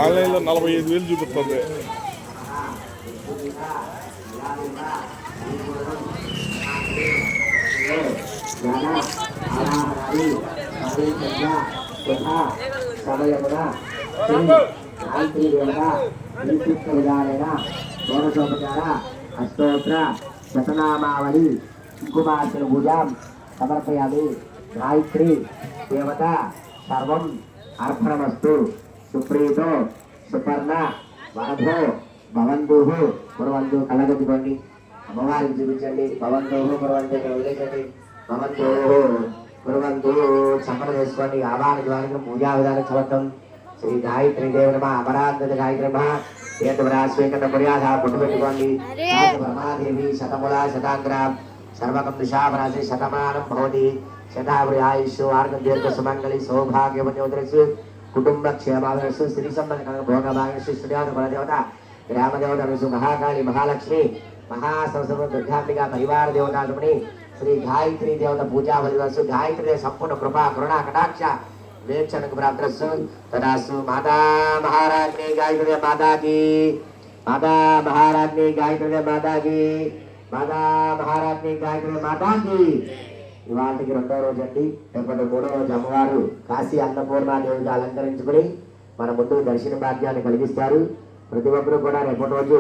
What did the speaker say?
ఆన్లైన్లో 45,000 చూపిస్తుంది. అష్టోత్తర శతనామావళి కుంకుమార్చన పూజాం సమర్పయామి. గాయత్రి దేవత సర్వం అర్పణమస్తు. సుప్రీతో సుపర్ణ వరభో భవంతు కురవంతు. కళ్ళగొద్దుకోండి, అమ్మవారికి చూపించండి. భవంతు కురవంతు వదిలేసండి. భవంతు కురవంతు చంపన వేసుకోండి. ఆవాహన ద్వారం పూజా విధానం సమర్థం. శ్రీ గాయత్రి దేవనమ అపరాధ గాయత్రి స్వీకరణ మర్యాద పుట్టు పెట్టుకోండి. బ్రహ్మాదేవి శతముల శతాగ్రం సర్వకం దిశామరాశి శతమానం భవతి. శతావృ ఆయుష్ ఆర్గం దీర్ఘ సుమంగళి సౌభాగ్యవతి కుటుంబ క్షేమాదర్శు స్త్రీ సంబంధ భోగభాగ్యశ్రీ శ్రీనాథ బలదేవత గ్రామదేవత విషు మహాకాళి మహాలక్ష్మి మహాసరస్వతి దుర్గాంబిక పరివార దేవతామణి శ్రీ గాయత్రి దేవత పూజా బలివర్సు. గాయత్రి దేవ సంపూర్ణ కృపా కరుణ కటాక్ష వేక్షణకు ప్రాప్తస్సు తదాస్తు. మాతా మహారాజ్ఞి గాయత్రి మాతాకి, మాతా మహారాజ్ఞి గాయత్రి మాతాకి, మాతా మహారాజ్ఞి గాయత్రి మాతాకి. ఇవాళకి 2వ రోజు అండి. రేపటి 3వ రోజు అమ్మవారు కాశీ అన్నపూర్ణాదేవిగా అలంకరించుకుని మన ముందు దర్శన భాగ్యాన్ని కలిగిస్తారు. ప్రతి ఒక్కరూ కూడా రేపటి రోజు